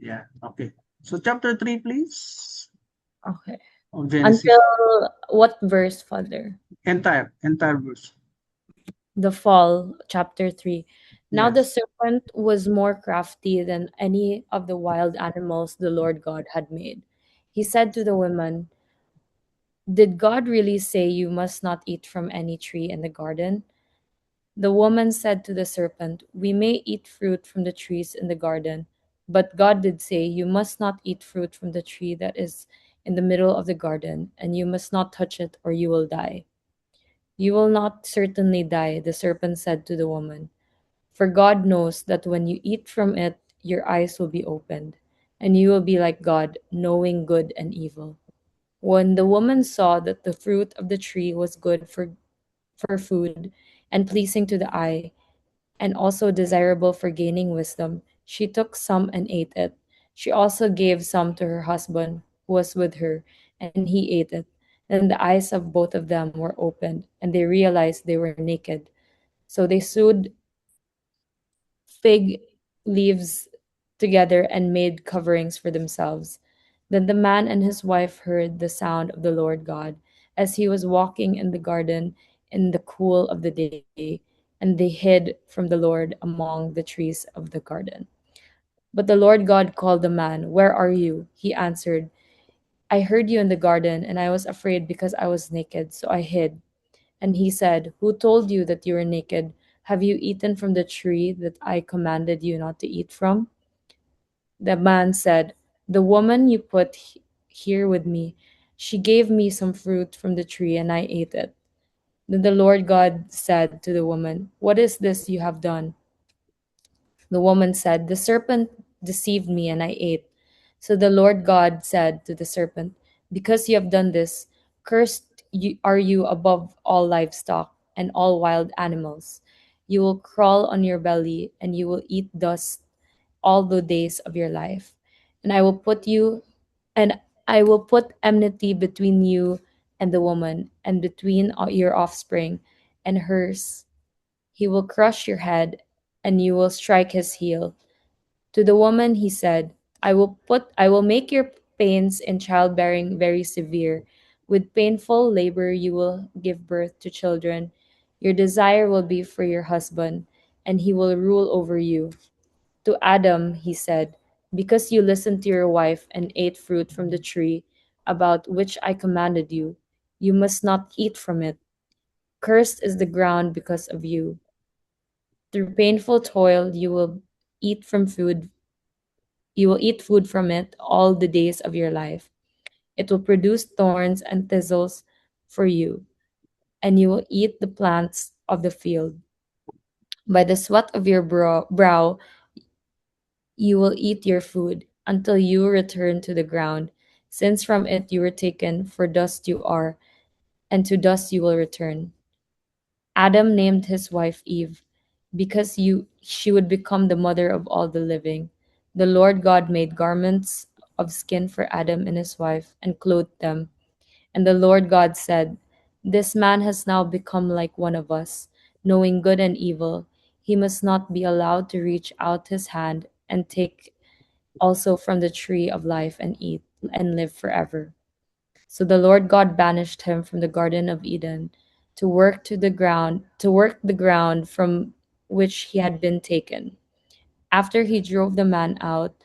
Yeah, okay. So chapter 3, please, Okay. of Genesis. Until what verse, Father? Entire verse. The fall, chapter 3. Now the Yes. serpent was more crafty than any of the wild animals the Lord God had made. He said to the woman, "Did God really say you must not eat from any tree in the garden?" The woman said to the serpent, "We may eat fruit from the trees in the garden, but God did say, 'You must not eat fruit from the tree that is in the middle of the garden, and you must not touch it, or you will die.'" "You will not certainly die," the serpent said to the woman, "for God knows that when you eat from it, your eyes will be opened, and you will be like God, knowing good and evil." When the woman saw that the fruit of the tree was good for food and pleasing to the eye, and also desirable for gaining wisdom, she took some and ate it. She also gave some to her husband who was with her, and he ate it. Then the eyes of both of them were opened, and they realized they were naked. So they sewed fig leaves together and made coverings for themselves. Then the man and his wife heard the sound of the Lord God as he was walking in the garden in the cool of the day, and they hid from the Lord among the trees of the garden. But the Lord God called the man, "Where are you?" He answered, "I heard you in the garden, and I was afraid because I was naked, so I hid." And he said, "Who told you that you were naked? Have you eaten from the tree that I commanded you not to eat from?" The man said, "The woman you put here with me, she gave me some fruit from the tree, and I ate it." Then the Lord God said to the woman, "What is this you have done?" The woman said, "The serpent deceived me, and I ate." So the Lord God said to the serpent, "Because you have done this, are you above all livestock and all wild animals. You will crawl on your belly, and you will eat dust all the days of your life. And and I will put enmity between you and the woman, and between your offspring and hers. He will crush your head, and you will strike his heel." To the woman he said, I will make your pains in childbearing very severe. With painful labor you will give birth to children. Your desire will be for your husband, and he will rule over you." To Adam he said, "Because you listened to your wife and ate fruit from the tree about which I commanded you, you must not eat from it. Cursed is the ground because of you. Through painful toil eat from food you will eat food from it all the days of your life. It will produce thorns and thistles for you, and you will eat the plants of the field. By the sweat of your brow you will eat your food until you return to the ground, since from it you were taken, for dust you are, and to dust you will return. Adam named his wife Eve, because she would become the mother of all the living. The Lord God made garments of skin for Adam and his wife and clothed them. And the Lord God said, "This man has now become like one of us, knowing good and evil. He must not be allowed to reach out his hand and take also from the tree of life and eat and live forever." So the Lord God banished him from the Garden of Eden to work the ground from which he had been taken. After he drove the man out,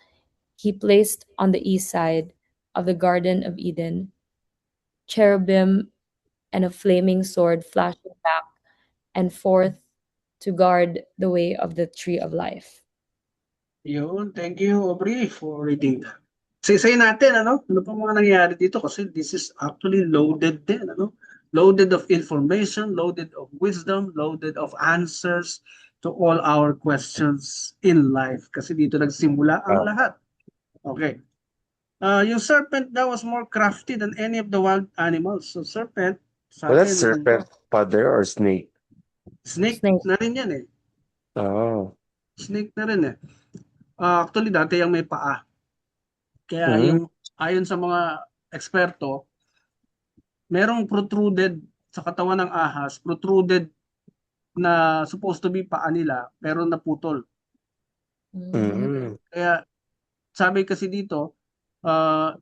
he placed on the east side of the Garden of Eden cherubim and a flaming sword flashing back and forth to guard the way of the tree of life. Yun, thank you, Aubrey, for reading that. Isa natin, ano pa mga nangyari dito kasi this is actually loaded din, loaded of information, loaded of wisdom, loaded of answers to all our questions in life. Kasi dito nagsimula ang Oh. lahat. Okay. Yung serpent daw was more crafty than any of the wild animals. So serpent, Well, sabi that's ng serpent, father, or snake. snake Snake. na rin yan eh. Oh. Snake na rin eh. Actually, dati yung may paa. Kaya Mm. yung ayon sa mga eksperto, merong protruded sa katawan ng ahas, protruded na supposed to be paa nila, pero naputol. Mm. Mm. Kaya sabi kasi dito, uh,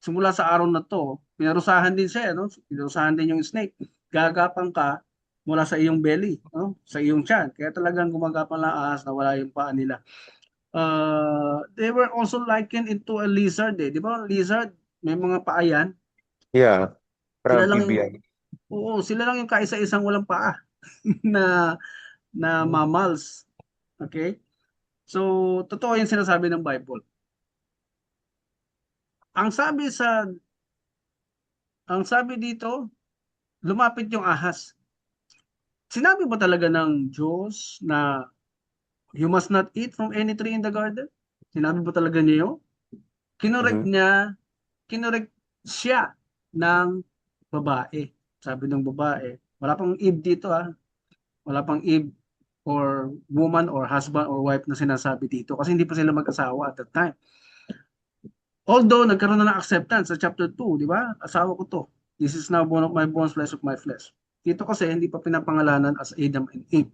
simula sa araw na to, pinarusahan din siya, no? Pinarusahan din yung snake. Gagapang ka mula sa iyong belly, no? Sa iyong tiyan. Kaya talagang gumagapang lang ahas na wala yung paa nila. They were also likened into a lizard, eh. Di ba? Lizard, may mga paa yan. Yeah. Sila Parang lang yung, PBI. oo, sila lang yung kaisa-isang walang paa na mammals. Okay? So, totoo yung sinasabi ng Bible. Ang sabi sa ang sabi dito, lumapit yung ahas. Sinabi ba talaga ng Diyos na you must not eat from any tree in the garden? Sinabi ba talaga niya yun? Kinorek Mhm. niya, kinorek siya ng babae. Sabi ng babae, wala pang Eve dito ah. Wala pang Eve or woman or husband or wife na sinasabi dito kasi hindi pa sila mag-asawa at that time. Although nagkaroon na ng acceptance sa chapter 2, di ba? Asawa ko to. This is now bone of my bones, flesh of my flesh. Dito kasi hindi pa pinapangalanan as Adam and Eve.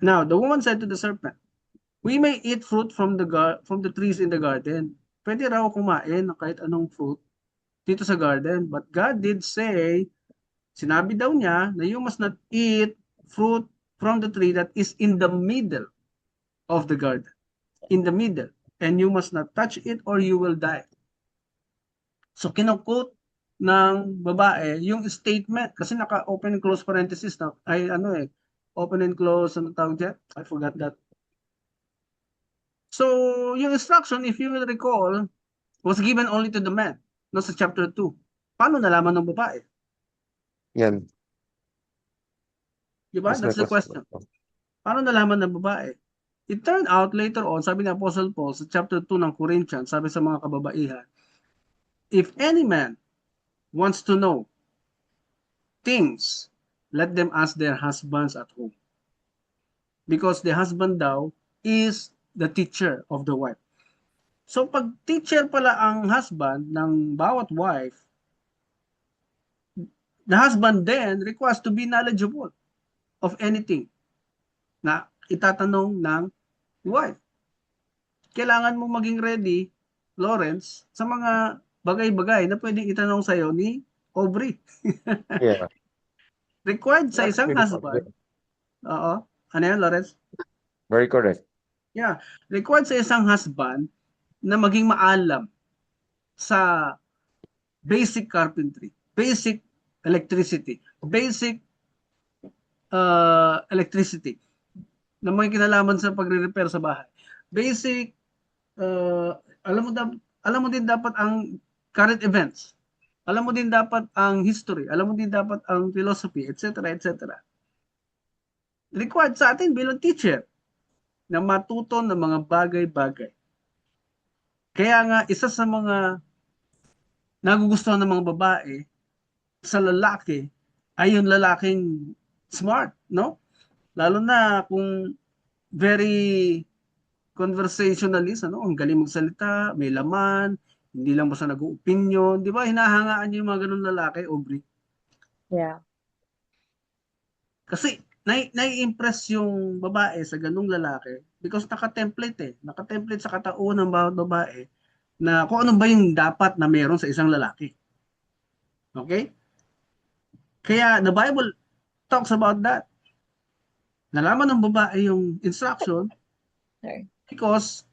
Now, the woman said to the serpent, we may eat fruit from the trees in the garden. Pwede raw kumain ng kahit anong fruit dito sa garden. But God did say, sinabi daw niya na you must not eat fruit from the tree that is in the middle of the garden. In the middle. And you must not touch it or you will die. So kinukot ng babae yung statement kasi naka-open and close parenthesis na ay ano eh open and close ano tawag dyan? I forgot that. So yung instruction if you will recall was given only to the man no sa chapter 2. Paano nalaman ng babae? Yan. Di ba? That's my That's the question. question. Paano nalaman ng babae? It turned out later on, sabi ni Apostle Paul sa chapter 2 ng Corinthians, sabi sa mga kababaihan, if any man wants to know things, let them ask their husbands at home. Because the husband daw is the teacher of the wife. So pag teacher pala ang husband ng bawat wife, the husband then requires to be knowledgeable of anything na itatanong ng wife. Kailangan mo maging ready, Lawrence, sa mga bagay-bagay na pwedeng itanong sa'yo ni Aubrey. Yeah. Required sa That's isang very husband. correct. Oo. Ano yan, Lawrence? Very correct. Yeah. Required sa isang husband na maging maalam sa basic carpentry, basic electricity, basic electricity na may kinalaman sa pagre-repair sa bahay. Basic, alam mo alam mo din dapat ang current events. Alam mo din dapat ang history. Alam mo din dapat ang philosophy, etc. etc. Required sa atin bilang teacher na matuto ng mga bagay-bagay. Kaya nga, isa sa mga nagugustuhan ng mga babae sa lalaki ay yung lalaking smart, no? Lalo na kung very conversationalist, ano? Ang galing magsalita, may laman, hindi lang basta nag-opinion, di ba? Hinahangaan niyo yung mga ganun lalaki, Aubrey. Yeah. Kasi nai-impress yung babae sa ganung lalaki because naka-template eh. Naka-template sa katauhan ng bawat babae na kung ano ba yung dapat na meron sa isang lalaki. Okay? Kaya the Bible talks about that. Nalaman ng babae yung instruction Sorry. because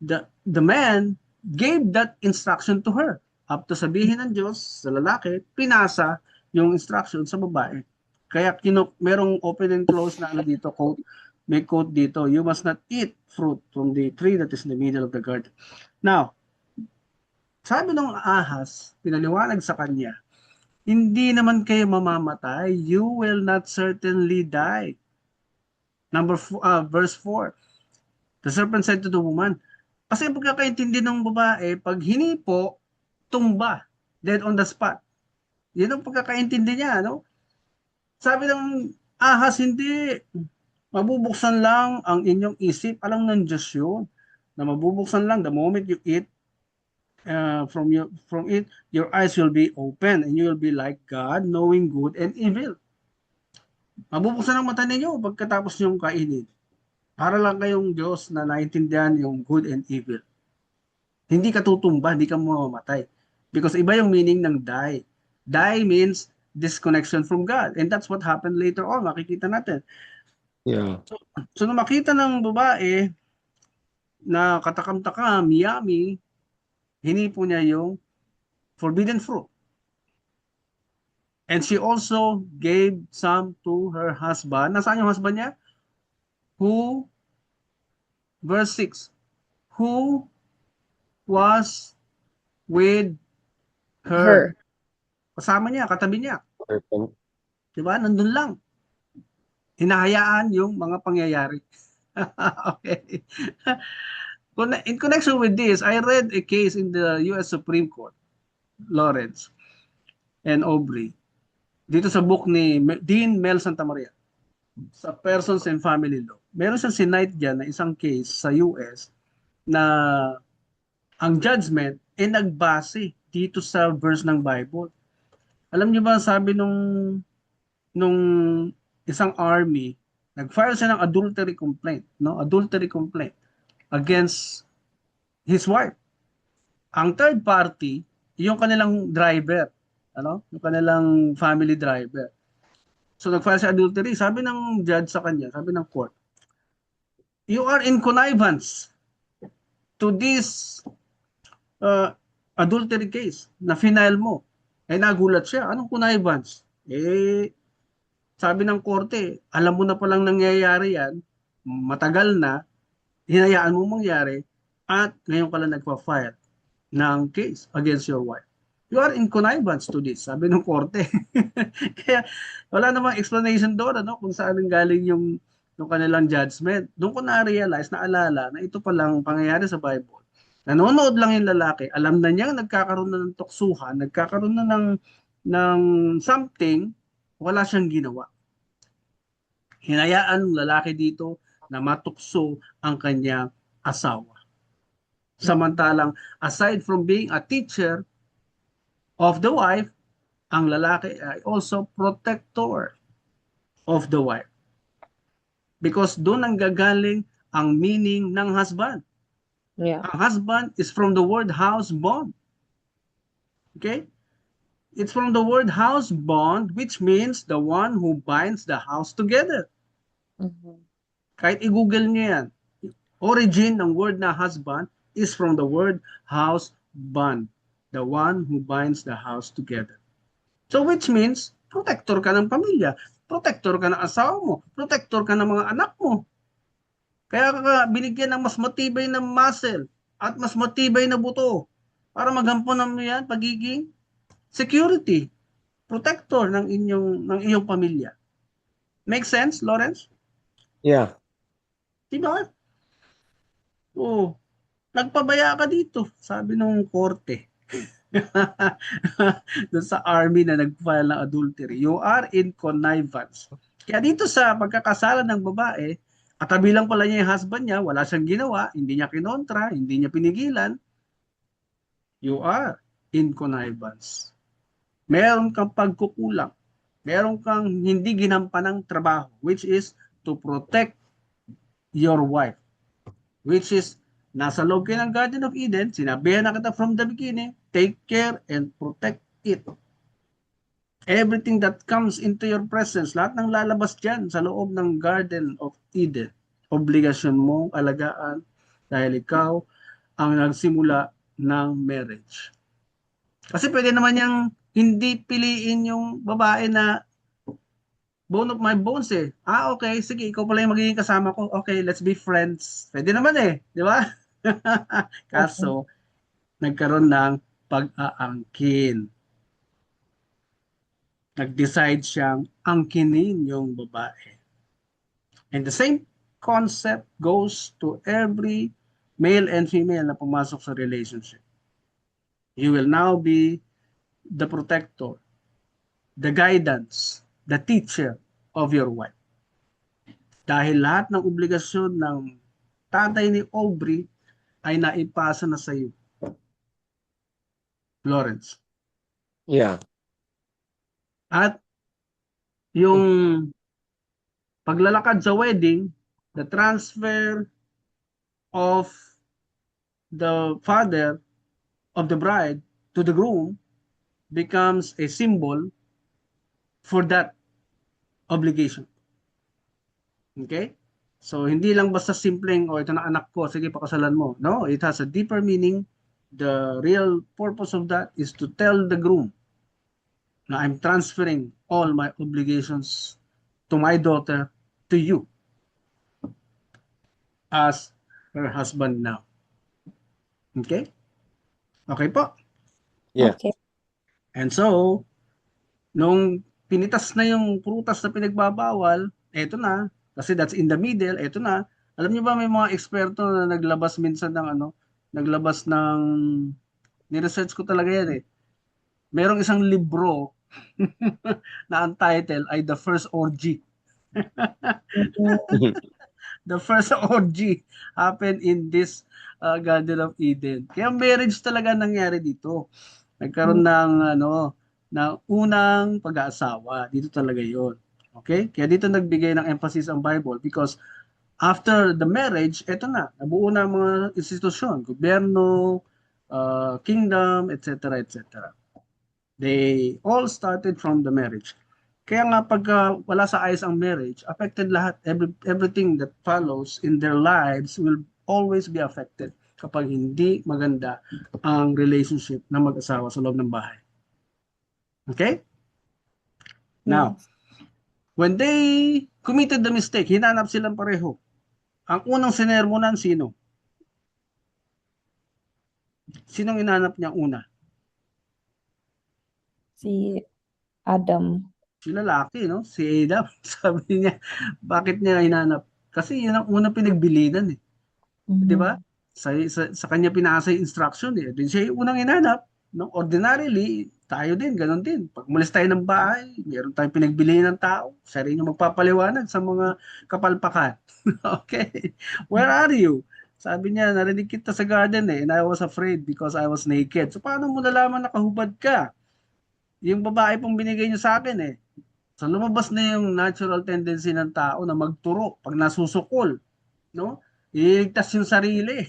the man gave that instruction to her. Up to sabihin ng Diyos sa lalaki, pinasa yung instruction sa babae. Kaya merong open and close na ano dito, quote, may quote dito, you must not eat fruit from the tree that is in the middle of the garden. Now, sabi ng ahas, pinaliwanag sa kanya, hindi naman kayo mamamatay, you will not certainly die. Verse 4, the serpent said to the woman, kasi ang pagkakaintindi ng babae, pag hinipo, tumba, dead on the spot. Yan ang pagkakaintindi niya, no? Sabi ng ahas, hindi. Mabubuksan lang ang inyong isip. Alam ng Diyos yun. Na mabubuksan lang the moment you eat from it, your eyes will be open and you will be like God, knowing good and evil. Mabubuksan ang mata ninyo pagkatapos niyong kainin. Para lang kayong Diyos na naintindihan yung good and evil. Hindi ka tutumba, hindi ka mamamatay. Because iba yung meaning ng die. Die means disconnection from God. And that's what happened later on. Makikita natin. Yeah. So nung makita ng babae na katakam-takam, yummy, hinipo niya yung forbidden fruit. And she also gave some to her husband. Nasaan yung husband niya? Who, verse 6, who was with her. Her. Kasama niya, katabi niya. Serpent. Diba? Nandun lang. Hinahayaan yung mga pangyayari. Okay. In connection with this, I read a case in the US Supreme Court, Lawrence and Aubrey, dito sa book ni Dean Mel Santamaria, sa Persons and Family Law. Meron siyang sinight dyan na isang case sa US na ang judgment ay nagbase dito sa verse ng Bible. Alam niyo ba, sabi nung isang army, nag-file siya ng adultery complaint, no? Adultery complaint against his wife. Ang third party, yung kanilang driver, ano? Yung kanilang family driver. So nag-file siya adultery, sabi ng judge sa kanya, sabi ng court, you are in connivance to this adultery case na final mo. Eh nagulat siya, anong connivance? Sabi ng korte, alam mo na palang nangyayari yan, matagal na, hinayaan mo mangyari, at ngayon ka lang nagpa-file ng case against your wife. You are in connivance to this, sabi ng korte. Kaya wala namang explanation doon, ano, kung saan galing yung kanilang judgment. Doon ko na-realize, naalala, na ito palang pangyayari sa Bible. Nanonood lang yung lalaki, alam na niya nagkakaroon na ng tuksuhan, nagkakaroon na ng something, wala siyang ginawa. Hinayaan ng lalaki dito na matukso ang kanyang asawa. Samantalang, aside from being a teacher of the wife, ang lalaki ay also protector of the wife. Because doon ang gagaling ang meaning ng husband. Yeah. Ang husband is from the word house bond. Okay? It's from the word house bond, which means the one who binds the house together. Mhm. Kahit i-google niyo yan, origin ng word na husband is from the word house bond, the one who binds the house together. So which means, protector ka ng pamilya, protector ka ng asawa mo, protector ka ng mga anak mo. Kaya ka binigyan ng mas matibay na muscle at mas matibay na buto para magampunan mo yan pagiging security, protector ng iyong pamilya. Make sense, Lawrence? Yeah. Diba? Oo. Nagpabaya ka dito, sabi nung korte. Doon sa army na nag-file ng adultery. You are in connivance. Kaya dito sa pagkakasalan ng babae, katabi lang pala niya yung husband niya, wala siyang ginawa, hindi niya kinontra, hindi niya pinigilan. You are in connivance. Meron kang pagkukulang. Meron kang hindi ginampanang trabaho, which is to protect your wife. Which is, nasa loob kayo ng Garden of Eden, sinabihan na kita from the beginning, take care and protect it. Everything that comes into your presence, lahat ng lalabas dyan sa loob ng Garden of Eden, obligasyon mong alagaan dahil ikaw ang nagsimula ng marriage. Kasi pwede naman niyang hindi piliin yung babae na bone of my bones eh. Okay, sige, ikaw pala yung magiging kasama ko. Okay, let's be friends. Pwede naman eh, di ba? Kaso, nagkaroon ng pag-aangkin. Nag-decide siyang angkinin yung babae. And the same concept goes to every male and female na pumasok sa relationship. You will now be the protector, the guidance, the teacher of your wife. Dahil lahat ng obligasyon ng tatay ni Aubrey ay naipasa na sa iyo, Lawrence. Yeah. At yung paglalakad sa wedding, the transfer of the father of the bride to the groom becomes a symbol for that obligation. Okay? So, hindi lang basta simpleng, ito na anak ko, sige, pakasalan mo. No, it has a deeper meaning. The real purpose of that is to tell the groom na I'm transferring all my obligations to my daughter, to you, as her husband now. Okay? Okay po. Yeah. Okay. And so, nung pinitas na yung prutas na pinagbabawal, eto na, kasi that's in the middle, eto na. Alam niyo ba may mga eksperto na naglabas minsan ng naglabas ng, ni-research ko talaga yan eh. Merong isang libro na ang title ay The First Orgy. The first orgy happened in this Garden of Eden. Kaya marriage talaga nangyari dito. Nagkaroon ng unang pag-aasawa. Dito talaga 'yon. Okay? Kaya dito nagbigay ng emphasis ang Bible because after the marriage, eto na, nabuo na ang mga institusyon, gobyerno, kingdom, etc., etc. They all started from the marriage. Kaya nga pagka wala sa ayos ang marriage, affected lahat. Everything that follows in their lives will always be affected kapag hindi maganda ang relationship ng mag-asawa sa loob ng bahay. Okay? Now, Yes. when they committed the mistake, hinanap silang pareho. Ang unang sinermonan, sino? Sinong hinanap niya una? Si Adam. Si lalaki, no? Si Adam. Sabi niya, bakit niya hinanap? Kasi yun ang unang pinagbilinan eh. Di ba? Sa kanya pinasa yung instruction eh. Din siya yung unang hinanap. No? Ordinarily, tayo din, ganun din. Pag umalis tayo ng bahay, meron tayong pinagbili ng tao. Siya rin yung magpapaliwanag sa mga kapalpakan. Okay. Where are you? Sabi niya, narinig kita sa garden eh, and I was afraid because I was naked. So, paano mo nalaman nakahubad ka? Yung babae pong binigay niyo sa akin eh. So, lumabas na yung natural tendency ng tao na magturo pag nasusukol. No? Iligtas yung sarili.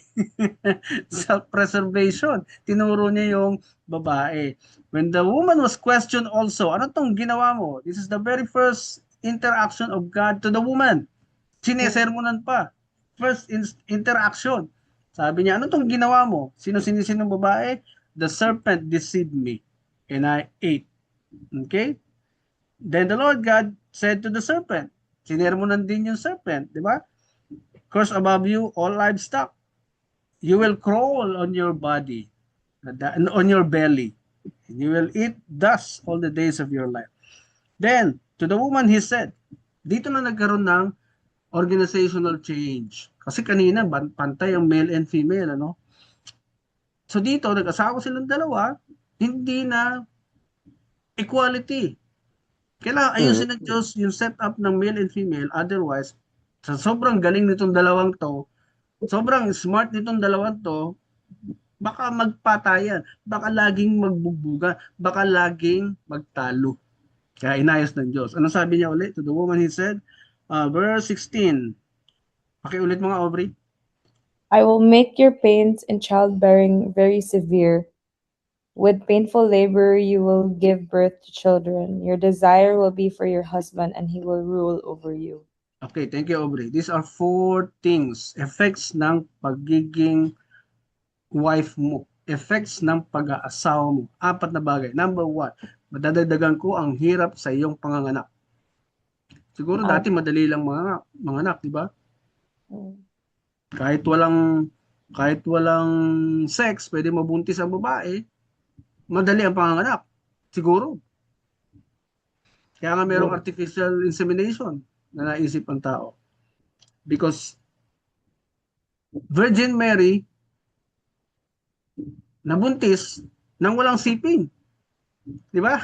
Self-preservation. Tinuro niya yung babae. When the woman was questioned also, ano tong ginawa mo? This is the very first interaction of God to the woman. Sinesermonan pa. First interaction. Sabi niya, ano tong ginawa mo? Sino-sino babae? The serpent deceived me and I ate. Okay? Then the Lord God said to the serpent, sinermonan din yung serpent, di ba? Curse above you all livestock. You will crawl on your body, on your belly, and you will eat dust all the days of your life. Then, to the woman he said, dito na nagkaroon ng organizational change. Kasi kanina, pantay ang male and female, ano? So dito, nag-asawa silang dalawa, hindi na equality. Kailangan ayusin ng Diyos yung setup ng male and female, otherwise, sa sobrang galing nitong dalawang to, sobrang smart nitong dalawang to, baka magpatayan, baka laging magbugbuga, baka laging magtalo. Kaya inayos ng Diyos. Ano sabi niya ulit? To the woman he said, verse 16. Pakiulit mga Aubrey. I will make your pains in childbearing very severe. With painful labor you will give birth to children. Your desire will be for your husband, and he will rule over you. Okay, thank you Aubrey. These are 4 things, effects ng pagiging wife mo, effects ng pag-aasawa mo. 4 na bagay. Number 1, madadagdagan ko ang hirap sa iyong panganganak. Siguro dati madali lang mga anak, di ba? Kahit walang sex, pwede mabuntis ang babae, madali ang panganganak. Siguro. Kaya nga merong artificial insemination na naisip ang tao. Because Virgin Mary nabuntis nang walang siping. Di ba?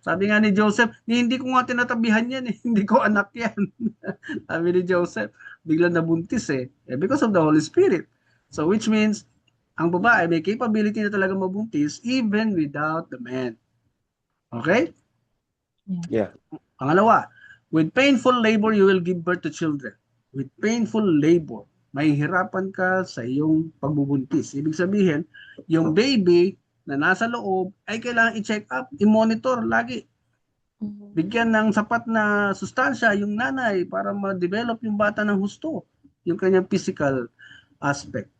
Sabi nga ni Joseph, hindi ko nga tinatabihan yan eh. Hindi ko anak yan. Sabi ni Joseph, biglang nabuntis eh. Because of the Holy Spirit. So which means, ang babae may capability na talaga mabuntis even without the man. Okay? Yeah. Pangalawa, with painful labor you will give birth to children. With painful labor. mahihirapan ka sa iyong pagbubuntis. Ibig sabihin, yung baby na nasa loob ay kailangan i-check up, i-monitor lagi. Mhm. Bigyan ng sapat na sustansya yung nanay para ma-develop yung bata ng husto, yung kanyang physical aspect.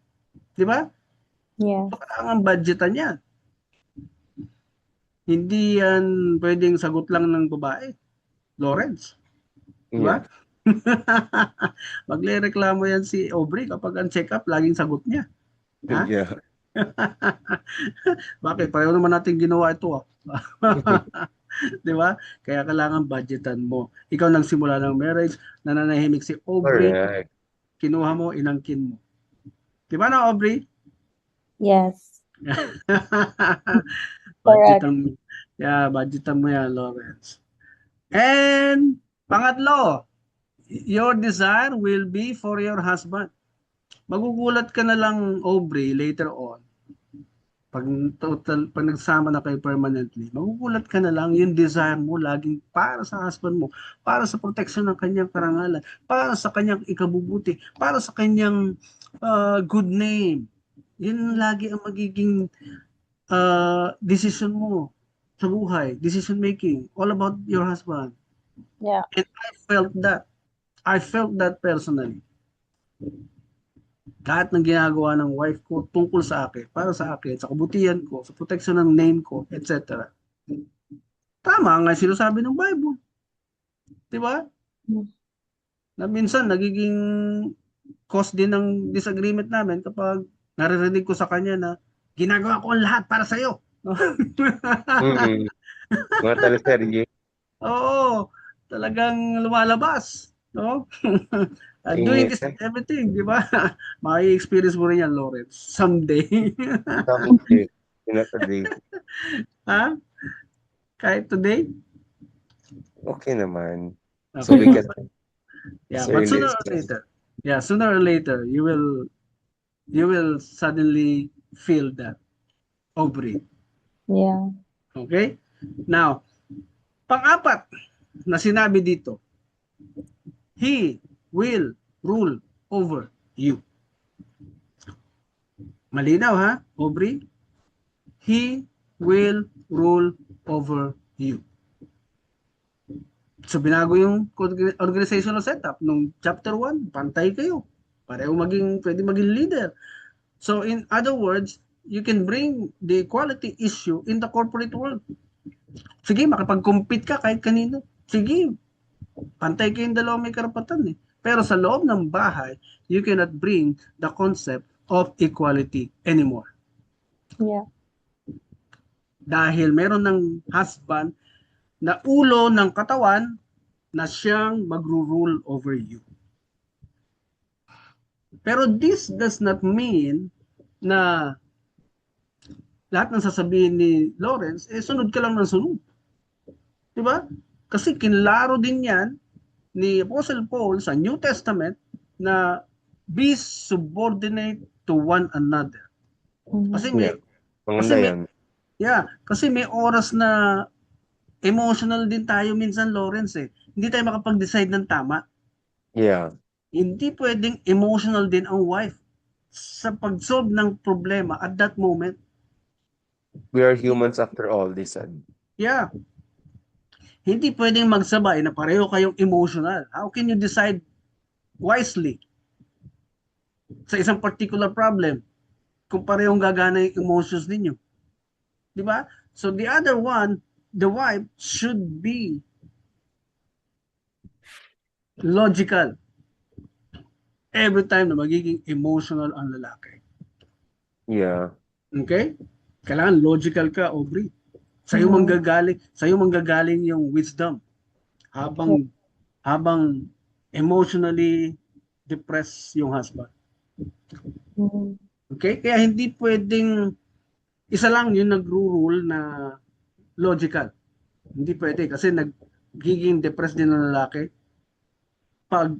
Di ba? Yeah. So, kailangan budgetan yan. Hindi yan pwedeng sagot lang ng babae. Lawrence. Di ba? Yeah. Maglereklamo yan si Aubrey kapag ang check-up, laging sagot niya. Ha? Yeah. Bakit? Pareho naman natin ginawa ito. Di ba? Kaya kailangan budgetan mo. Ikaw nagsimula ng marriage, nananahimik si Aubrey, Correct. kinuha mo, inangkin mo. Di ba na, Aubrey? Yes. Budgetan mo. Yeah, budgetan mo yan, Lawrence. And pangatlo, your desire will be for your husband. Magugulat ka na lang, Aubrey, later on. Pag nagsama na kayo permanently, magugulat ka na lang yung desire mo laging para sa husband mo, para sa protection ng kanyang karangalan, para sa kanyang ikabubuti, para sa kanyang good name. Yun lagi ang magiging decision mo sa buhay, decision making, all about your husband. Yeah. And I felt that personally. Lahat ng ginagawa ng wife ko tungkol sa akin, para sa akin, sa kabutihan ko, sa protection ng name ko, etc. Tama nga sinasabi ng Bible. Di ba? Na minsan nagiging cause din ng disagreement namin kapag naririnig ko sa kanya na ginagawa ko ang lahat para sa iyo. Mm-mm. Mga teleserye. Oo, talagang lumalabas, no? Doing this Ingay. everything, di ba? Mai-experience mo rin yan, Lawrence, someday. Someday. Not today. Ha? Kahit today? Okay naman. Okay. So we can Yeah, so but really sooner or later, you will suddenly feel that, Aubrey. Yeah. Okay? Now, pang-apat na sinabi dito, He will rule over you. Malinaw ha, Aubrey? He will rule over you. So binago yung organizational setup nung chapter 1, pantay kayo. Pareho pwede maging leader. So in other words, you can bring the equality issue in the corporate world. Sige, makapag-compete ka kahit kanino. Sige, pantay kayong dalawa may karapatan eh. Pero sa loob ng bahay, you cannot bring the concept of equality anymore. Yeah. Dahil meron ng husband na ulo ng katawan na siyang magro-rule over you. Pero this does not mean na lahat ng sasabihin ni Lawrence, sunod ka lang ng sunod. Diba? Kasi kinlaro din yan ni Apostle Paul sa New Testament na be subordinate to one another. Kasi may, kasi may oras na emotional din tayo minsan, Lawrence eh. Hindi tayo makapag-decide ng tama. Yeah. Hindi pwedeng emotional din ang wife sa pag-solve ng problema at that moment. We are humans after all, they said. Yeah. Hindi pwedeng magsabay na pareho kayong emotional. How can you decide wisely sa isang particular problem kung parehong gagana yung emotions ninyo? Di ba? So the other one, the wife should be logical every time na magiging emotional ang lalaki. Yeah. Okay? Kailangan logical ka, Aubrey. Sa'yo manggagaling yung wisdom habang emotionally depressed yung husband. Okay? Kaya hindi pwedeng isa lang yung nagro-rule na logical. Hindi pwede kasi nagiging depressed din ng lalaki pag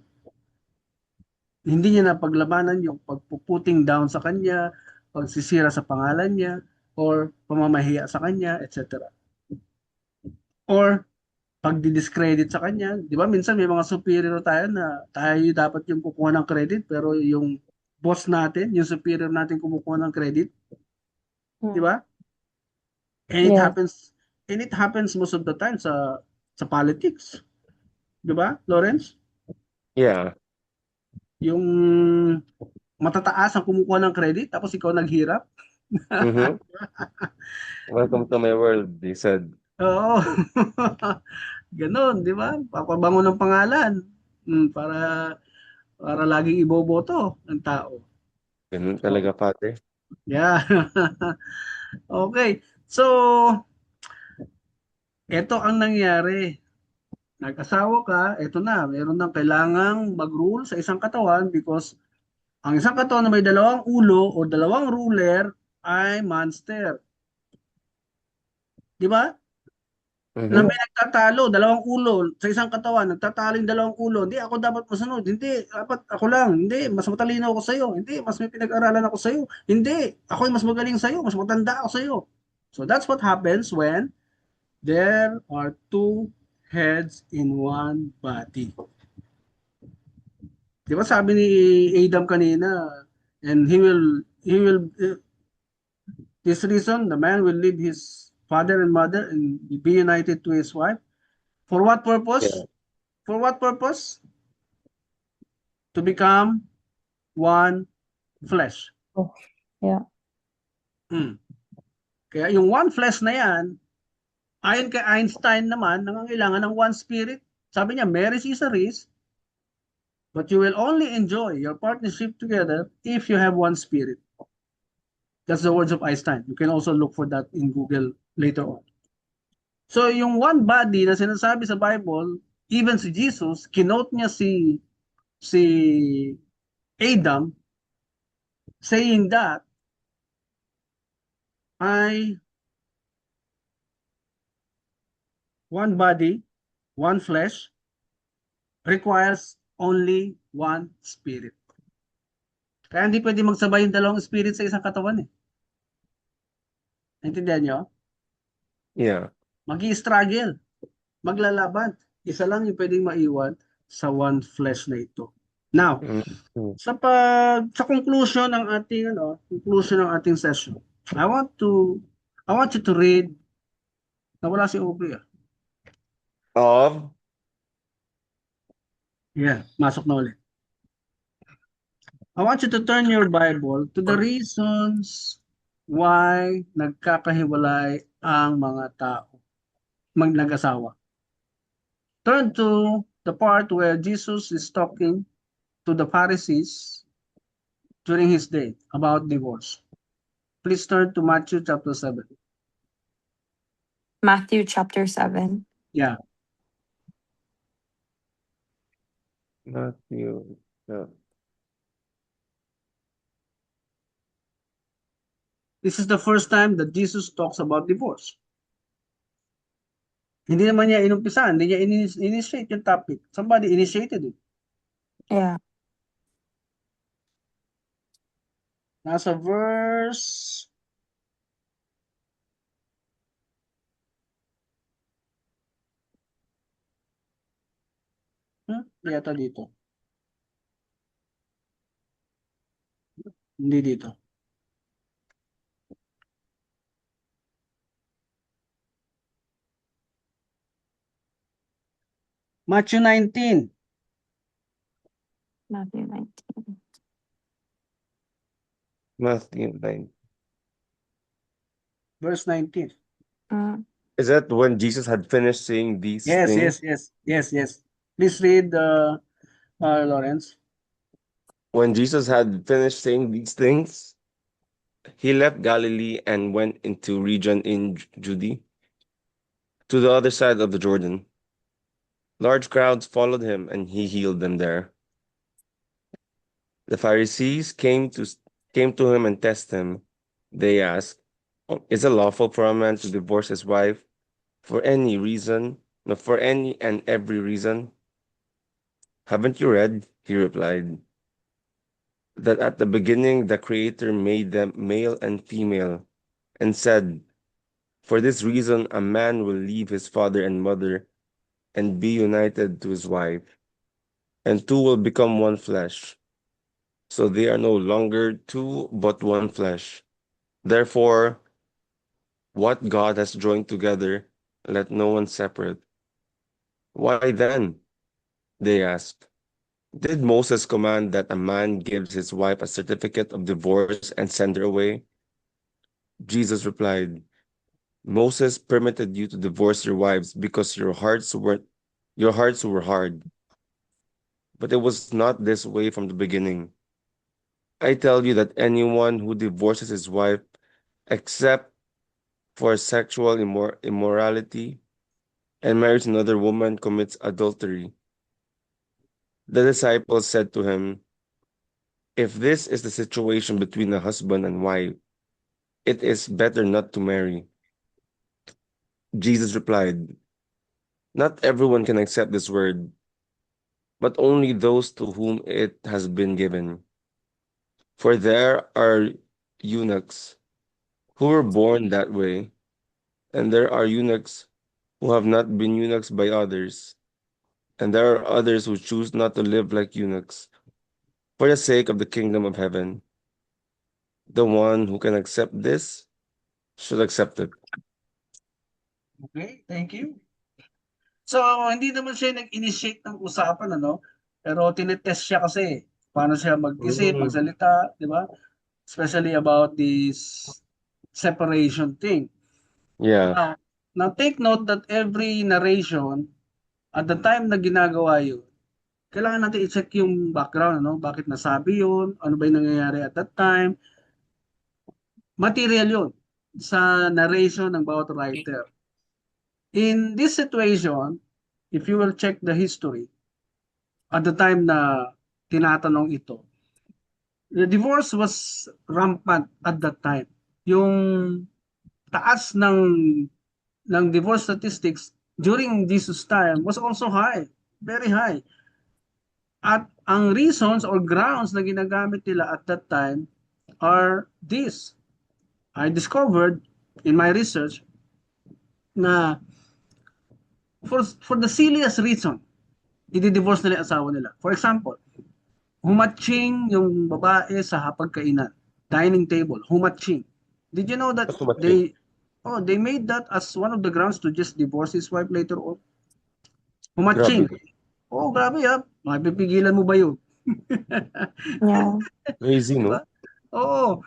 hindi niya na paglabanan yung pagpuputing down sa kanya, pagsisira sa pangalan niya, or pamamahiya sa kanya, etc. Or pagdi-discredit sa kanya. Di ba? Minsan may mga superior tayo na tayo dapat yung kukuha ng credit, pero yung boss natin, yung superior natin kumukuha ng credit. Di ba? And it Yes. happens most of the time sa politics. Di ba, Lawrence? Yeah. Yung matataas ang kumukuha ng credit, tapos ikaw naghirap. Mm-hmm. Welcome to my world, they said. Oo. Ganon, di ba? Papabango ng pangalan. Para laging iboboto ng tao. Ganun talaga, Father. Yeah. Okay. So, ito ang nangyari. Nag-asawa ka, ito na, meron nang kailangang mag-rule sa isang katawan because ang isang katawan na may dalawang ulo o dalawang ruler ay monster. Di ba? Na Mm-hmm. may nagtatalo, dalawang ulo sa isang katawan, nagtatalo yung dalawang ulo. Hindi, ako dapat masunod. Hindi, dapat ako lang. Hindi, mas matalino ako sa'yo. Hindi, mas may pinag-aralan ako sa'yo. Hindi, ako yung mas magaling sa'yo. Mas matanda ako sa'yo. So that's what happens when there are two heads in one body. Di ba sabi ni Adam kanina, and he will, this reason, the man will leave his father and mother and be united to his wife. For what purpose? Yeah. For what purpose? To become one flesh. Oh, yeah. Kaya yung one flesh na yan, ayon kay Einstein naman, nangangailangan ng one spirit. Sabi niya, marriage is a risk, but you will only enjoy your partnership together if you have one spirit. That's the words of Einstein. You can also look for that in Google later on. So yung one body na sinasabi sa Bible, even si Jesus, kinote niya si Adam saying that ay one body, one flesh requires only one spirit. Kaya hindi pwede magsabay yung dalawang spirit sa isang katawan eh. Naintindihan nyo? Yeah. Magi-struggle, maglalaban. Isa lang yung pwedeng maiwan sa one flesh na ito. Now, Mm-hmm. sa conclusion ng ating session, I want you to read, nawala si Aubrey ah. Of Yeah, masok na ulit. I want you to turn your Bible to the reasons why nagkakahiwalay ang mga tao, nag-asawa. Turn to the part where Jesus is talking to the Pharisees during his day about divorce. Please turn to Matthew chapter 7. Matthew chapter 7. Yeah. Matthew. Yeah. This is the first time that Jesus talks about divorce. Hindi naman niya inumpisahan, hindi niya initiate yung topic. Somebody initiated it. Yeah. Nasa verse 'di yata dito. Hindi dito. Matthew 19. Matthew 19. Matthew 9. Verse 19. Is that when Jesus had finished saying these things? Yes. Please read, Lawrence. When Jesus had finished saying these things, he left Galilee and went into region in Judea, to the other side of the Jordan. Large crowds followed him, and he healed them there. The Pharisees came to him and tested him. They asked, "Is it lawful for a man to divorce his wife for any reason, no, for any and every reason?" "Haven't you read," he replied, "that at the beginning the Creator made them male and female, and said, 'For this reason a man will leave his father and mother and be united to his wife, and two will become one flesh. So they are no longer two, but one flesh. Therefore, what God has joined together, let no one separate. Why then? They asked. Did Moses command that a man gives his wife a certificate of divorce and send her away? Jesus replied, Moses permitted you to divorce your wives because your hearts were hard. But it was not this way from the beginning. I tell you that anyone who divorces his wife except for sexual immorality and marries another woman commits adultery. The disciples said to him, if this is the situation between a husband and wife, it is better not to marry. Jesus replied, not everyone can accept this word, but only those to whom it has been given. For there are eunuchs who were born that way, and there are eunuchs who have not been eunuchs by others, and there are others who choose not to live like eunuchs for the sake of the kingdom of heaven. The one who can accept this should accept it. Okay, thank you. So, hindi naman siya nag-initiate ng usapan, ano? Pero tinetest siya kasi paano siya mag-isip, magsalita, di ba? Especially about this separation thing. Yeah. Now take note that every narration, at the time na ginagawa yun, kailangan natin i-check yung background, ano? Bakit nasabi yun? Ano ba yung nangyayari at that time? Material yun sa narration ng bawat writer. In this situation, if you will check the history, at the time na tinatanong ito, the divorce was rampant at that time. Yung taas ng divorce statistics during Jesus' time was also high, very high. At ang reasons or grounds na ginagamit nila at that time are this. I discovered in my research na for the silliest reason, i-divorce nila yung asawa nila. For example, humatching yung babae sa hapagkainan, dining table, humatching. Did you know that That's humatching. they made that as one of the grounds to just divorce his wife later on? Humatching. Grabe. Oh, grabe ha. Mapipigilan mo ba yun? Yeah. Crazy, no? Diba? Oo.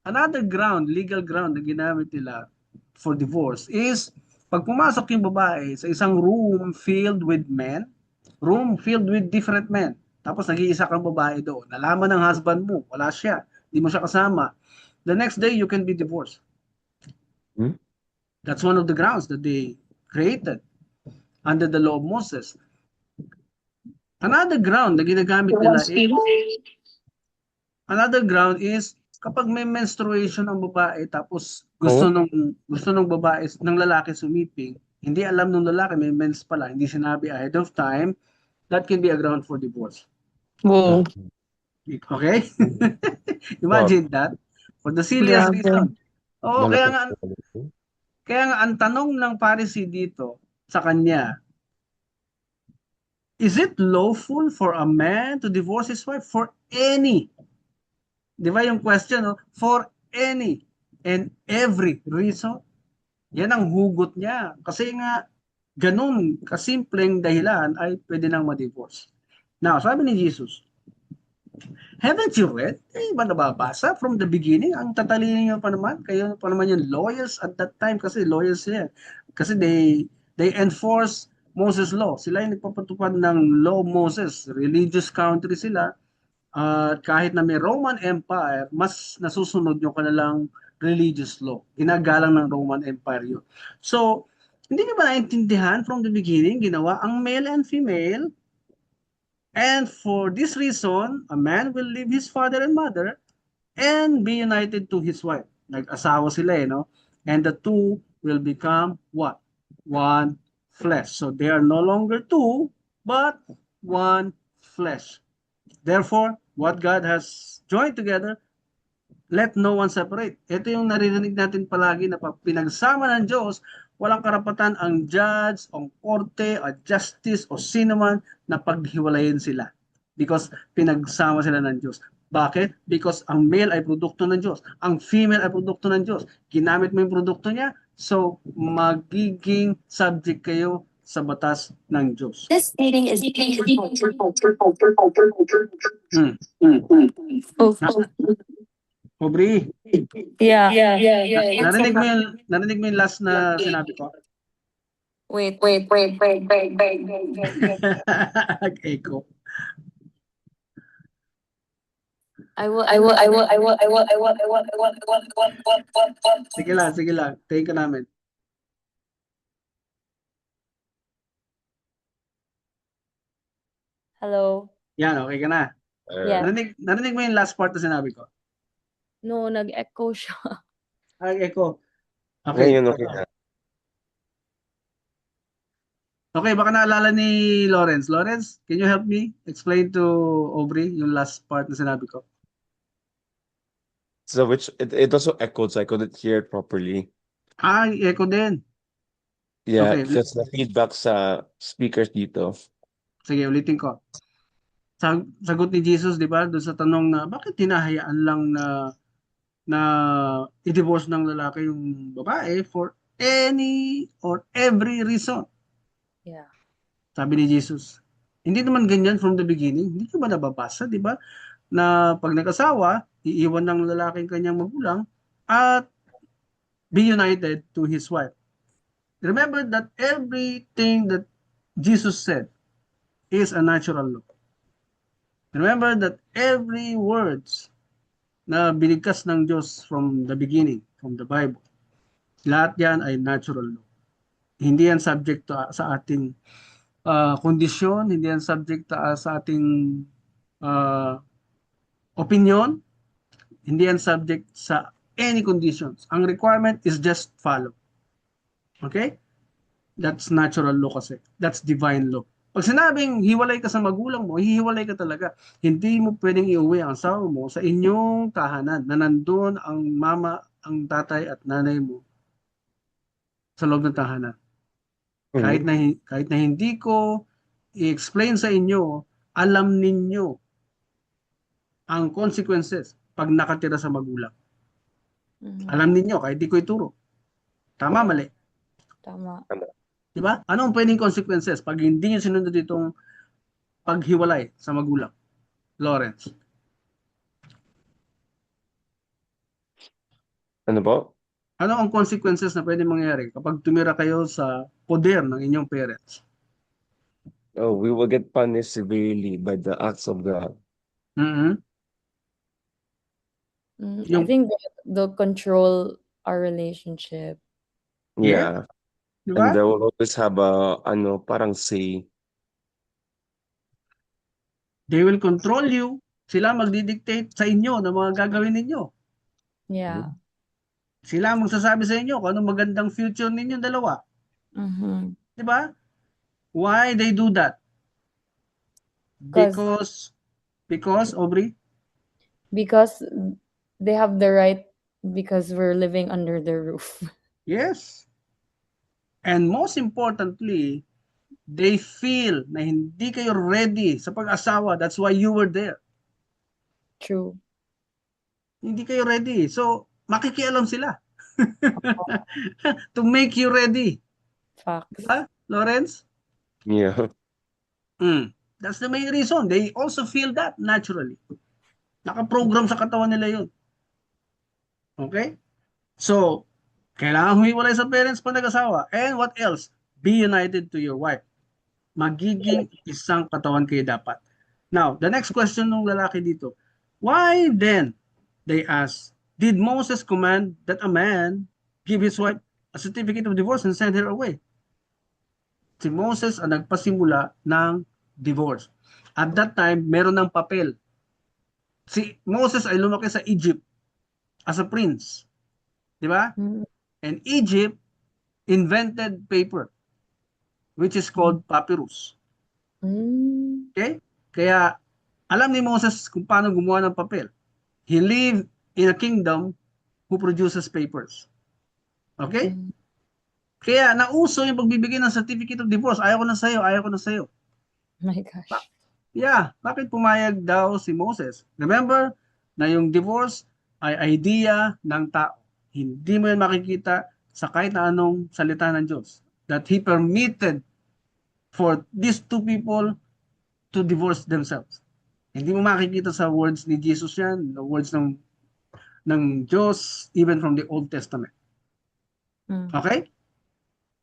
Another ground, legal ground na ginamit nila for divorce is pag pumasok yung babae sa isang room filled with men, room filled with different men, tapos nag-iisa kang babae doon, nalaman ng husband mo, wala siya, hindi mo siya kasama, the next day you can be divorced. Hmm? That's one of the grounds that they created under the law of Moses. Another ground na ginagamit nila is kapag may menstruation ang babae tapos gusto nung babae ng lalaki sumiping, hindi alam ng lalaki may mens pala, hindi sinabi ahead of time, that can be a ground for divorce. Whoa. Okay? Imagine that. For the silliest Grabe. reason. Oo, kaya Malaki. nga ang tanong ng Pharisee dito sa kanya, is it lawful for a man to divorce his wife for any? Di ba yung question, no? For any and every reason? Yan ang hugot niya. Kasi nga, ganun kasimpleng dahilan ay pwede nang ma-divorce. Now, sabi ni Jesus, haven't you read? Ba nababasa from the beginning? Ang tatalino niyo pa naman. Kayo pa naman yung lawyers at that time kasi lawyers sila. Kasi they enforce Moses law. Sila yung nagpapatupad ng law of Moses. Religious country sila. Kahit na may Roman Empire, mas nasusunod yung kanilang religious law. Ginagalang ng Roman Empire yun. So, hindi niyo ba naintindihan from the beginning, ginawa ang male and female, and for this reason, a man will leave his father and mother and be united to his wife. Nag-asawa sila no? And the two will become what? One flesh. So they are no longer two, but one flesh. Therefore, what God has joined together, let no one separate. Ito yung naririnig natin palagi na pag pinagsama ng Diyos, walang karapatan ang judge, ang korte, o justice, o sino man na paghiwalayin sila. Because pinagsama sila ng Diyos. Bakit? Because ang male ay produkto ng Diyos. Ang female ay produkto ng Diyos. Ginamit mo yung produkto niya, so magiging subject kayo sa batas ng Diyos. This meeting is Hmm. Oh, Aubrey, yeah. narinig mo yung last na sinabi ko? Wait. Echo. I will. Sige lang. Take ka namin. Hello? Yan, okay ka na. Yeah. Narinig mo yung last part na sinabi ko? No, nag-echo siya. Ay, echo. Okay. Ngayon, okay na. Okay, baka naalala ni Lawrence. Lawrence, can you help me explain to Aubrey yung last part na sinabi ko? So which it also echoed, so I couldn't hear it properly. Echo din. Yeah, Okay. because the feedback sa speakers dito. Sige, ulitin ko. Sagot ni Jesus, di ba, doon sa tanong na bakit hinahayaan lang na i-divorce ng lalaki yung babae for any or every reason. Yeah. Sabi ni Jesus, hindi naman ganyan from the beginning. Hindi ka ba nababasa, di ba? Na pag nag-asawa, iiwan ng lalaking kanyang magulang at be united to his wife. Remember that everything that Jesus said is a natural law. Remember that every words na binigkas ng Diyos from the beginning, from the Bible, lahat yan ay natural law. Hindi yan subject to, sa ating kondisyon, hindi yan subject sa ating opinion, hindi yan subject sa any conditions. Ang requirement is just follow. Okay? That's natural law kasi. That's divine law. Pag sinabing hiwalay ka sa magulang mo, hihiwalay ka talaga. Hindi mo pwedeng iuwi ang asawa mo sa inyong tahanan na nandun ang mama, ang tatay at nanay mo sa loob ng tahanan. Kahit na hindi ko i-explain sa inyo, alam ninyo ang consequences pag nakatira sa magulang. Mhm. Alam ninyo kahit di ko ituro. Tama, mali. Tama. Diba? Ano ang pwedeng consequences pag hindi nyo sinunod itong paghiwalay sa magulang? Lawrence. Ano po? Ano ang consequences na pwedeng mangyari kapag tumira kayo sa poder ng inyong parents? Oh, we will get punished severely by the acts of God. Mhm. I Yung, think they'll control our relationship. Yeah. diba? And they will always have a parang say. They will control you. Sila magdidictate sa inyo ng mga gagawin ninyo. Yeah. Sila magsasabi sa inyo kung anong magandang future ninyong dalawa. Mm-hmm. Diba? Why they do that? Because, Aubrey? Because they have the right, because we're living under their roof. Yes. And most importantly, they feel na hindi kayo ready sa pag-asawa. That's why you were there. True. Hindi kayo ready. So, makikialam sila. To make you ready. Facts. Diba, Lawrence? Yeah. That's the main reason. They also feel that naturally. Nakaprogram sa katawan nila yun. Okay? So, kailangan humiwalay sa parents pag nag-asawa. And what else? Be united to your wife. Magiging isang katawan kayo dapat. Now, the next question ng lalaki dito. Why then, they ask, did Moses command that a man give his wife a certificate of divorce and send her away? Si Moses ang nagpasimula ng divorce. At that time, meron ng papel. Si Moses ay lumaki sa Egypt as a prince. Di ba? Mm. And Egypt invented paper, which is called papyrus. Mm. Okay? Kaya, alam ni Moses kung paano gumawa ng papel. He lived in a kingdom who produces papers. Okay? Mm. Kaya nauso yung pagbibigay ng certificate of divorce. Ayaw ko na sa'yo, ayaw ko na sa'yo. My gosh. Yeah, bakit pumayag daw si Moses? Remember na yung divorce ay idea ng tao. Hindi mo yan makikita sa kahit na anong salita ng Diyos. That He permitted for these two people to divorce themselves. Hindi mo makikita sa words ni Jesus yan, the words ng Diyos, even from the Old Testament. Mm. Okay?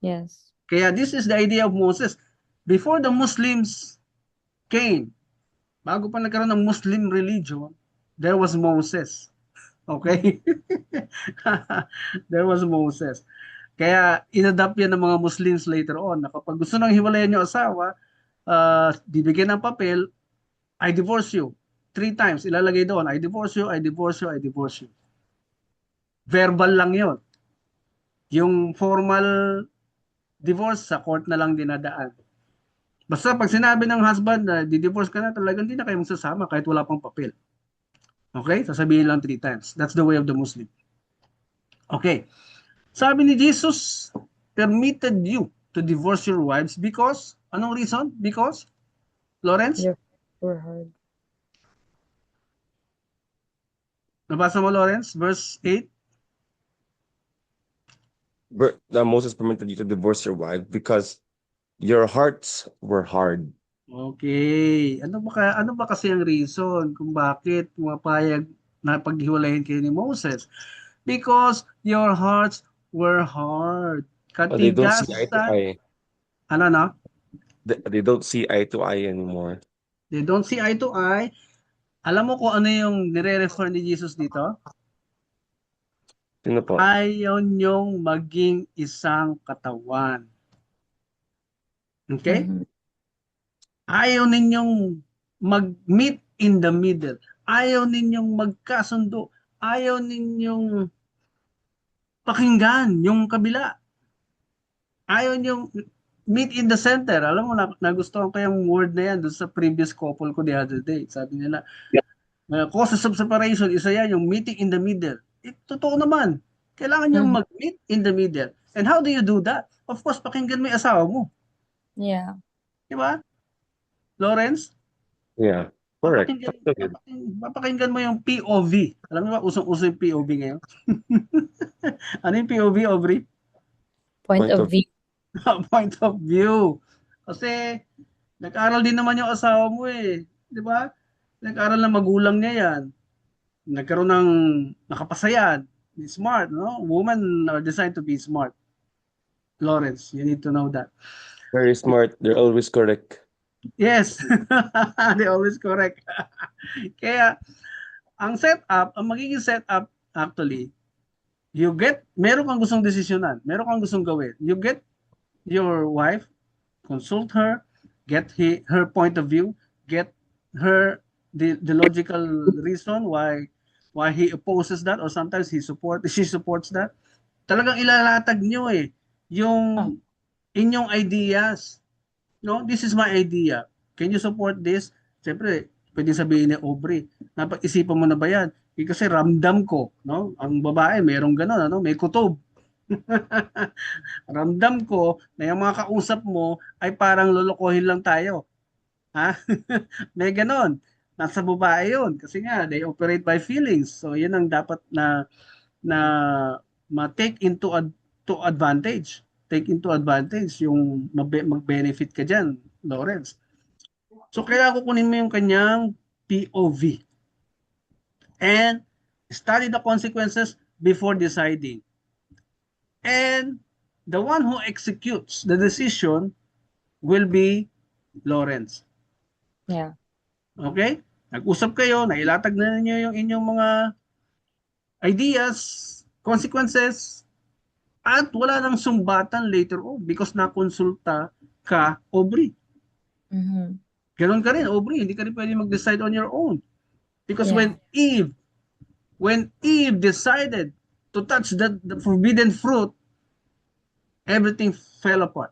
Yes. Kaya this is the idea of Moses. Before the Muslims came, bago pa nagkaroon ng Muslim religion, there was Moses. Okay? There was Moses. Kaya inadapt yan ng mga Muslims later on na kapag gusto nang hiwalayan yung asawa, bibigyan ng papel, I divorce you. 3 times, ilalagay doon, I divorce you, I divorce you, I divorce you. Verbal lang yon. Yung formal divorce, sa court na lang dinadaan. Basta pag sinabi ng husband na di-divorce ka na, talagang hindi na kayo magsasama kahit wala pang papel. Okay? Sasabihin lang 3 times. That's the way of the Muslim. Okay. Sabi ni Jesus, permitted you to divorce your wives because, anong reason? Because, Lawrence? Your were hard. Nabasa mo, Lawrence? Verse 8? That Moses permitted you to divorce your wife because your hearts were hard. Okay. Ano ba kasi ang reason kung bakit pumapayag na paghiwalayin kayo ni Moses? Because your hearts were hard. They don't see eye to Katigasan. eye. Ano na? They don't see eye to eye anymore. They don't see eye to eye. Alam mo kung ano yung nire-refer ni Jesus dito? Sino po? Ayaw niyong maging isang katawan. Okay? Mhm. Ayaw ninyong mag-meet in the middle. Ayaw ninyong magkasundo. Ayaw ninyong pakinggan yung kabila. Ayaw ninyong meet in the center. Alam mo, nagustuhan ko yung word na yan doon sa previous couple ko the other day. Sabi nila, causes of separation, isa yan, yung meeting in the middle. Totoo naman. Kailangan nyo mag-meet in the middle. And how do you do that? Of course, pakinggan mo yung asawa mo. Yeah. Di ba? Lawrence? Yeah, correct. Papakinggan mo yung POV. Alam mo ba, usong-uso yung POV ngayon? Ano yung POV, Aubrey? Point of view. Point of view. Kasi, nag-aral din naman yung asawa mo eh. Di ba? Nag-aral ng magulang niya yan. Nagkaroon ng nakapasayan. Smart, no? Women are designed to be smart. Lawrence, you need to know that. Very smart. They're always correct. Yes. They always correct. Kaya, ang magiging setup, actually, meron kang gustong desisyonan, meron kang gustong gawin. You get your wife, consult her, get her point of view, get her the logical reason why he opposes that, or sometimes she supports that. Talagang ilalatag nyo yung inyong ideas. No, this is my idea. Can you support this? Siyempre, pwede sabihin ni Aubrey, napag-isipan mo na ba yan? Kasi ramdam ko, no? Ang babae, merong gano'n, ano? May kutob. Ramdam ko na yung mga kausap mo ay parang lolokohin lang tayo. Ha? May gano'n. Nasa babae yun. Kasi nga, they operate by feelings. So, yun ang dapat na ma-take into advantage. Take into advantage yung mag-benefit ka dyan, Lawrence. So, kaya kukunin mo yung kanyang POV. And study the consequences before deciding. And the one who executes the decision will be Lawrence. Yeah. Okay? Nag-usap kayo, nailatag na ninyo yung inyong mga ideas, consequences, at wala nang sumbatan later on because nakonsulta ka, Aubrey. Mm-hmm. Ganon ka rin, Aubrey. Hindi ka rin pwede mag-decide on your own. Because Yeah. when Eve decided to touch the forbidden fruit, everything fell apart.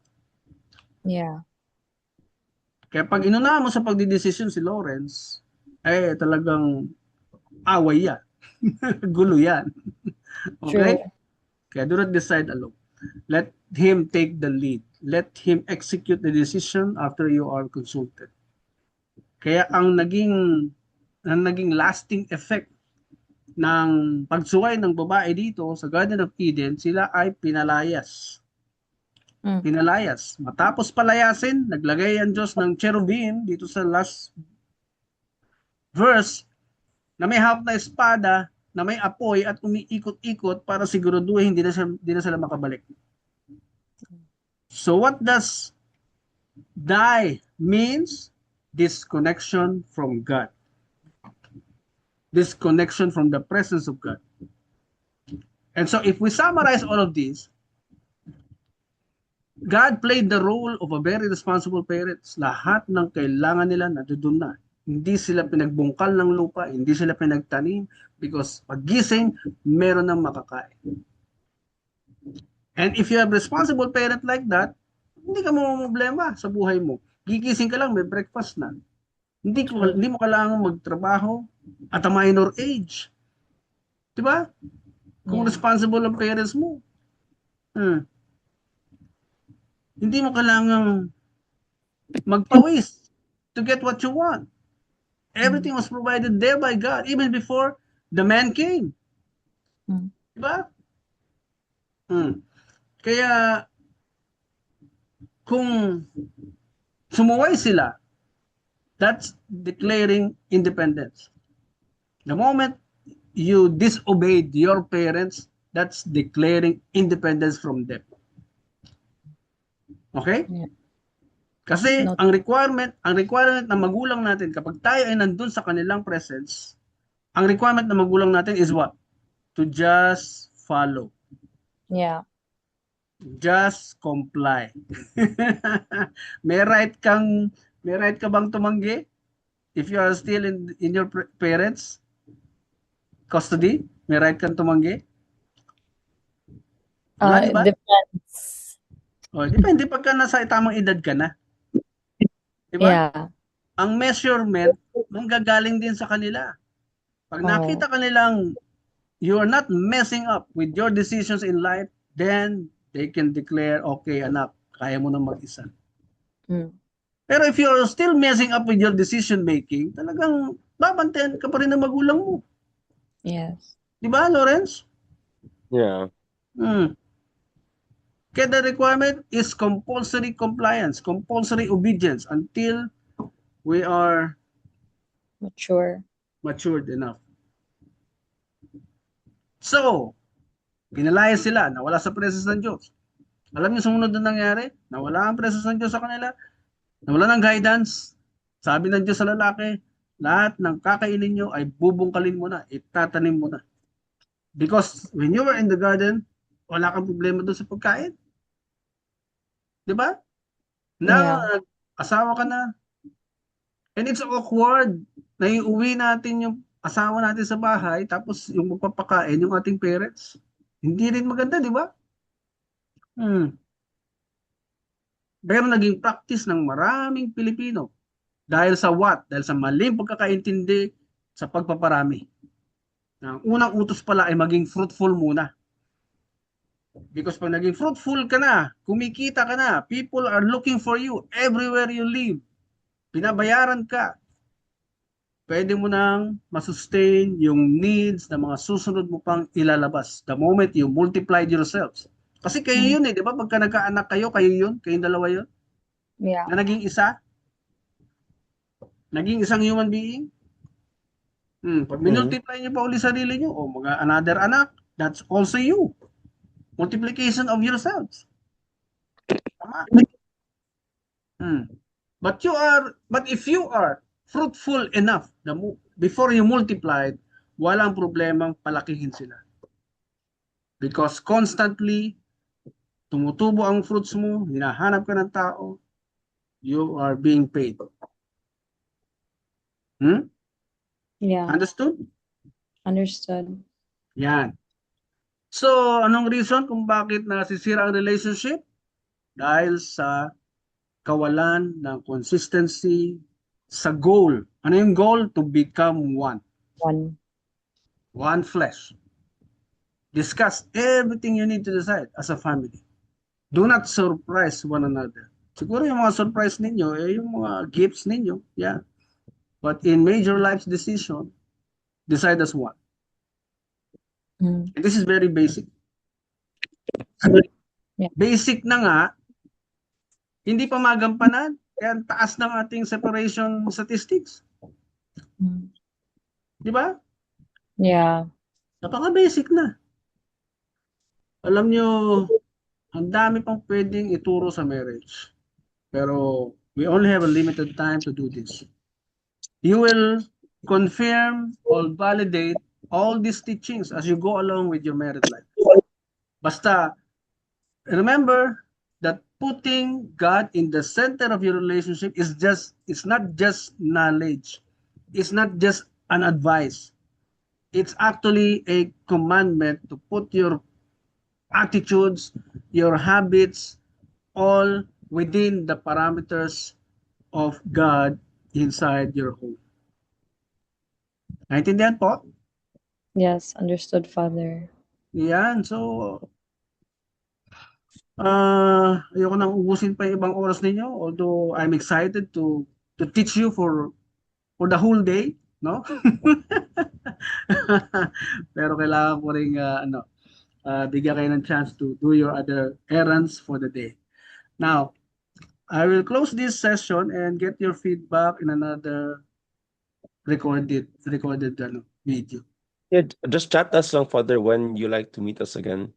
Yeah. Kaya pag inunahan mo sa pagdidesisyon si Lawrence, talagang away yan. Gulo yan. Okay? True. Kaya do not decide alone. Let him take the lead. Let him execute the decision after you are consulted. Kaya ang naging lasting effect ng pagsuway ng babae dito sa Garden of Eden, sila ay pinalayas. Pinalayas. Matapos palayasin, naglagay ang Diyos ng cherubim dito sa last verse na may hawak na espada, na may apoy at umiikot-ikot para siguraduhin hindi na sila makabalik. So what does die means? Disconnection from God. Disconnection from the presence of God. And so if we summarize all of this, God played the role of a very responsible parents. Lahat ng kailangan nila nandoon na. Hindi sila pinagbungkal ng lupa, hindi sila pinagtanim, because paggising, meron ng makakain. And if you have responsible parent like that, hindi ka problema sa buhay mo. Gigising ka lang, may breakfast na. Hindi mo kailangan magtrabaho at a minor age. Diba? Kung responsible ang parents mo. Hindi mo kailangan magpawis to get what you want. Everything was provided there by God, even before the man came. Diba? Kaya, kung sumuway sila, that's declaring independence. The moment you disobeyed your parents, that's declaring independence from them. Okay? Yeah. Kasi ang requirement ng magulang natin kapag tayo ay nandun sa kanilang presence, ang requirement ng magulang natin is what? To just follow. Yeah. Just comply. May right ka bang tumanggi if you are still in your parents custody? May right kang tumanggi? Wala, diba? Depends. Depende pagka nasa tamang edad ka na. Diba? Yeah. Ang measurement manggagaling din sa kanila. Pag nakita kanilang you are not messing up with your decisions in life, then they can declare, okay anak, kaya mo na mag-isa. Pero if you are still messing up with your decision making, talagang babantayan ka pa rin ng magulang mo. Yes. Diba, Lawrence? Yeah. Kaya the requirement is compulsory compliance, compulsory obedience until we are matured enough. So, pinalaya sila, nawala sa presence ng Diyos. Alam niyo sumunod na nangyari? Nawala ang presence ng Diyos sa kanila. Nawala ng guidance. Sabi ng Diyos sa lalaki, lahat ng kakainin nyo ay bubungkalin mo na, itatanim mo na. Because when you were in the garden, wala kang problema doon sa pagkain. Diba? Now, asawa ka na. And it's awkward na iuwi natin yung asawa natin sa bahay, tapos yung magpapakain yung ating parents. Hindi rin maganda, di ba? Pero naging practice ng maraming Pilipino. Dahil sa what? Dahil sa maling pagkakaintindi sa pagpaparami. Ang unang utos pala ay maging fruitful muna. Because pag naging fruitful ka na, kumikita ka na, people are looking for you everywhere you live. Pinabayaran ka. Pwede mo nang masustain yung needs na mga susunod mo pang ilalabas. The moment you multiplied yourselves. Kasi kayo yun di ba? Pagka nagkaanak kayo, kayo yun, kayong dalawa yun. Yeah. Na naging isa. Naging isang human being. Pag minultiply nyo pa uli sarili nyo, o mga another anak, that's also you. Multiplication of yourselves. Tama. But if you are fruitful enough, before you multiplied, walang problemang palakihin sila. Because constantly, tumutubo ang fruits mo, hinahanap ka ng tao, you are being paid. Yeah. Understood? Understood. Yan. So, anong reason kung bakit nasisira ang relationship? Dahil sa kawalan ng consistency sa goal. Ano yung goal? To become one. One flesh. Discuss everything you need to decide as a family. Do not surprise one another. Siguro yung mga surprise ninyo, yung mga gifts ninyo. Yeah. But in major life decision, decide as one. Mm. And this is very basic. Yeah. Basic na nga, hindi pa magampanan. Kaya ang taas ng ating separation statistics. Mm. Di ba? Yeah. Napaka-basic na. Alam nyo, ang dami pang pwedeng ituro sa marriage. Pero we only have a limited time to do this. You will confirm or validate all these teachings as you go along with your married life. Basta, remember that putting God in the center of your relationship it's not just knowledge. It's not just an advice. It's actually a commandment to put your attitudes, your habits, all within the parameters of God inside your home. Naintindihan po? Yes, understood, Father. Yan. So, ayoko nang ubusin pa yung ibang oras ninyo. Although I'm excited to teach you for the whole day, no? Pero kailangan ko ring bigyan kayo ng chance to do your other errands for the day. Now, I will close this session and get your feedback in another recorded video. Yeah, just chat us lang, Father, when you like to meet us again.